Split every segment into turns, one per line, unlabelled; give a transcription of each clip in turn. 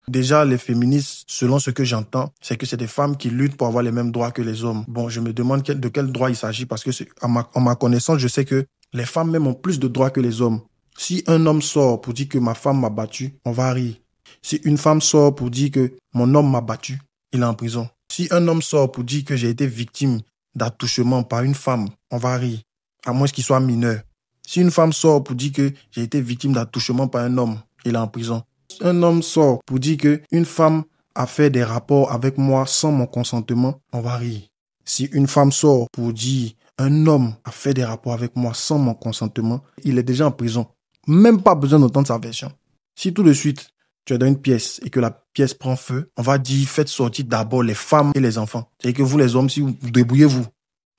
Déjà, les féministes, selon ce que j'entends, c'est que c'est des femmes qui luttent pour avoir les mêmes droits que les hommes. Bon, je me demande de quel droit il s'agit parce que, en ma connaissance, je sais que les femmes même ont plus de droits que les hommes. Si un homme sort pour dire que ma femme m'a battu, on va rire. Si une femme sort pour dire que mon homme m'a battu, il est en prison. Si un homme sort pour dire que j'ai été victime d'attouchement par une femme, on va rire, à moins qu'il soit mineur. Si une femme sort pour dire que j'ai été victime d'attouchement par un homme, il est en prison. Si un homme sort pour dire que une femme a fait des rapports avec moi sans mon consentement, on va rire. Si une femme sort pour dire un homme a fait des rapports avec moi sans mon consentement, il est déjà en prison. Même pas besoin d'entendre sa version. Si tout de suite, tu es dans une pièce et que la pièce prend feu, on va dire faites sortir d'abord les femmes et les enfants. C'est que vous les hommes, si vous débrouillez-vous.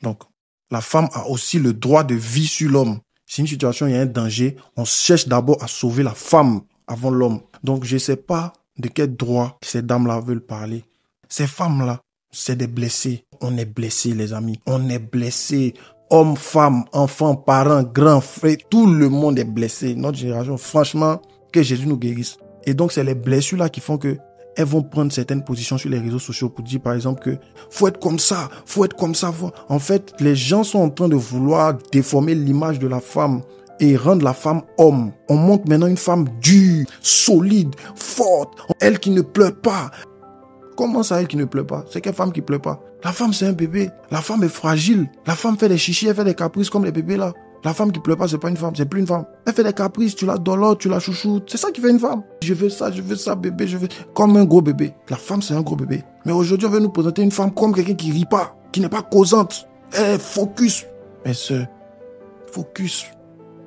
Donc, la femme a aussi le droit de vie sur l'homme. Si une situation, il y a un danger, on cherche d'abord à sauver la femme avant l'homme. Donc, je ne sais pas de quel droit ces dames-là veulent parler. Ces femmes-là, c'est des blessés. On est blessés, les amis. On est blessés. Hommes, femmes, enfants, parents, grands, frères, tout le monde est blessé. Notre génération, franchement, que Jésus nous guérisse. Et donc, c'est les blessures-là qui font que elles vont prendre certaines positions sur les réseaux sociaux pour dire, par exemple, que faut être comme ça, faut être comme ça. En fait, les gens sont en train de vouloir déformer l'image de la femme et rendre la femme homme. On montre maintenant une femme dure, solide, forte, elle qui ne pleure pas. Comment ça, elle qui ne pleure pas? C'est quelle femme qui pleure pas? La femme, c'est un bébé. La femme est fragile. La femme fait des chichis, elle fait des caprices comme les bébés là. La femme qui pleure pas, c'est pas une femme, c'est plus une femme. Elle fait des caprices, tu la dolores, tu la chouchoutes. C'est ça qui fait une femme. Je veux ça, bébé, je veux... Comme un gros bébé. La femme, c'est un gros bébé. Mais aujourd'hui, on veut nous présenter une femme comme quelqu'un qui rit pas, qui n'est pas causante. Elle focus. Mais focus.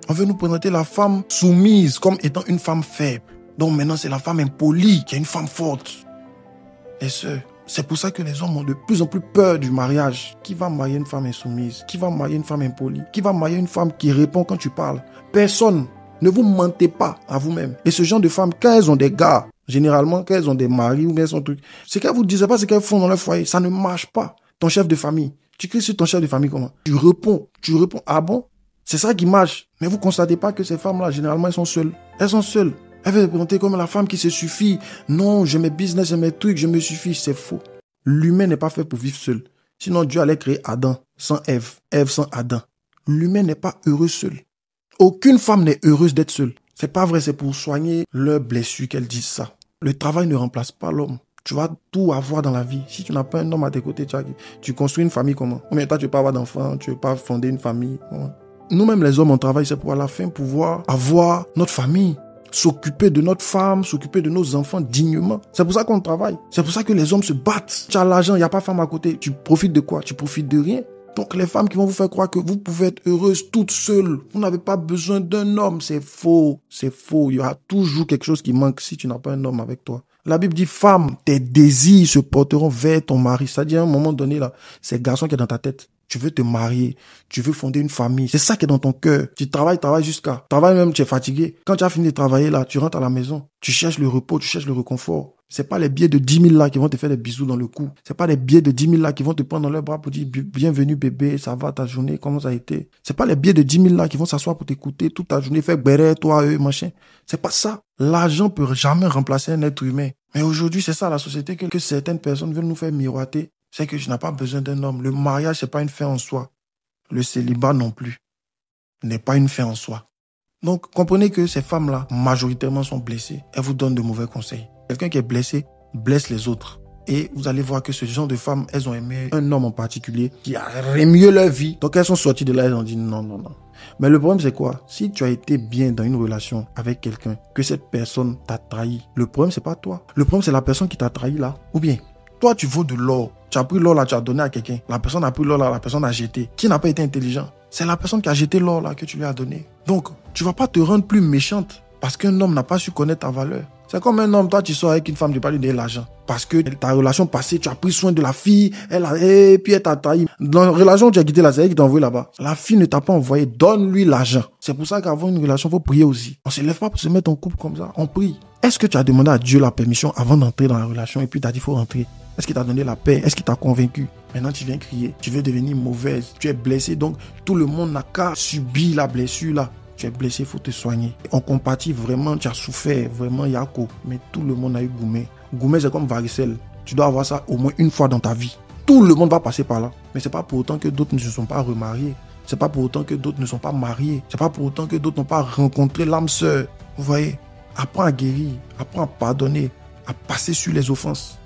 On veut nous présenter la femme soumise comme étant une femme faible. Donc maintenant, c'est la femme impolie qui est une femme forte. Et c'est pour ça que les hommes ont de plus en plus peur du mariage. Qui va marier une femme insoumise? Qui va marier une femme impolie? Qui va marier une femme qui répond quand tu parles? Personne. Ne vous mentez pas à vous-même. Et ce genre de femmes, quand elles ont des gars, généralement, quand elles ont des maris ou bien son truc, c'est qu'elles vous disent pas ce qu'elles font dans leur foyer. Ça ne marche pas. Ton chef de famille. Tu cries sur ton chef de famille comment? Tu réponds. Ah bon? C'est ça qui marche. Mais vous constatez pas que ces femmes-là, généralement, elles sont seules. Elles sont seules. Elle veut se présenter comme la femme qui se suffit. Non, j'ai mes business, j'ai mes trucs, je me suffis. C'est faux. L'humain n'est pas fait pour vivre seul. Sinon, Dieu allait créer Adam sans Ève, Ève sans Adam. L'humain n'est pas heureux seul. Aucune femme n'est heureuse d'être seule. C'est pas vrai, c'est pour soigner leurs blessures qu'elles disent ça. Le travail ne remplace pas l'homme. Tu vas tout avoir dans la vie. Si tu n'as pas un homme à tes côtés, tu construis une famille comment? Combien de temps tu ne veux pas avoir d'enfants, tu ne veux pas fonder une famille? Nous-mêmes, les hommes, on travaille, c'est pour à la fin pouvoir avoir notre famille. S'occuper de notre femme, s'occuper de nos enfants dignement. C'est pour ça qu'on travaille. C'est pour ça que les hommes se battent. Tu as l'argent, il n'y a pas de femme à côté. Tu profites de quoi? Tu profites de rien. Donc les femmes qui vont vous faire croire que vous pouvez être heureuses toutes seules, vous n'avez pas besoin d'un homme, c'est faux. C'est faux. Il y aura toujours quelque chose qui manque si tu n'as pas un homme avec toi. La Bible dit, femme, tes désirs se porteront vers ton mari. C'est-à-dire, à un moment donné, là, c'est le garçon qui est dans ta tête. Tu veux te marier, tu veux fonder une famille. C'est ça qui est dans ton cœur. Tu travailles jusqu'à... Travailles même, tu es fatigué. Quand tu as fini de travailler, là, tu rentres à la maison. Tu cherches le repos, tu cherches le réconfort. C'est pas les billets de 10 000 là qui vont te faire des bisous dans le cou. C'est pas les billets de 10 000 là qui vont te prendre dans leurs bras pour dire bienvenue bébé, ça va ta journée, comment ça a été. C'est pas les billets de 10 000 là qui vont s'asseoir pour t'écouter toute ta journée, faire béret, toi, eux, machin. C'est pas ça. L'argent peut jamais remplacer un être humain. Mais aujourd'hui, c'est ça la société que certaines personnes veulent nous faire miroiter. C'est que je n'ai pas besoin d'un homme. Le mariage, c'est pas une fin en soi. Le célibat non plus n'est pas une fin en soi. Donc, comprenez que ces femmes-là, majoritairement, sont blessées. Elles vous donnent de mauvais conseils. Quelqu'un qui est blessé blesse les autres. Et vous allez voir que ce genre de femmes, elles ont aimé un homme en particulier qui a remué leur vie. Donc, elles sont sorties de là, elles ont dit non. Mais le problème, c'est quoi? Si tu as été bien dans une relation avec quelqu'un, que cette personne t'a trahi, le problème, c'est pas toi. Le problème, c'est la personne qui t'a trahi là. Ou bien, toi, tu vaux de l'or. Tu as pris l'or là, tu as donné à quelqu'un. La personne a pris l'or là, la personne a jeté. Qui n'a pas été intelligent? C'est la personne qui a jeté l'or là que tu lui as donné. Donc, tu vas pas te rendre plus méchante parce qu'un homme n'a pas su connaître ta valeur. C'est comme un homme, toi tu sors avec une femme, tu parles de l'argent. Parce que ta relation passée, tu as pris soin de la fille, et puis elle t'a trahi. Dans la relation que tu as quitté là, c'est elle qui t'a envoyé là-bas. La fille ne t'a pas envoyé, donne-lui l'argent. C'est pour ça qu'avant une relation, il faut prier aussi. On ne se lève pas pour se mettre en couple comme ça, on prie. Est-ce que tu as demandé à Dieu la permission avant d'entrer dans la relation et puis tu as dit il faut rentrer? Est-ce qu'il t'a donné la paix? Est-ce qu'il t'a convaincu? Maintenant, tu viens crier. Tu veux devenir mauvaise. Tu es blessé. Donc, tout le monde n'a qu'à subir la blessure là. tu es blessé, il faut te soigner. On compatit vraiment, tu as souffert, vraiment Yako. Mais tout le monde a eu Goumé. Goumé, c'est comme varicelle. Tu dois avoir ça au moins une fois dans ta vie. Tout le monde va passer par là. Mais c'est pas pour autant que d'autres ne se sont pas remariés. C'est pas pour autant que d'autres ne sont pas mariés. C'est pas pour autant que d'autres n'ont pas rencontré l'âme sœur. Vous voyez, apprends à guérir, apprends à pardonner, à passer sur les offenses.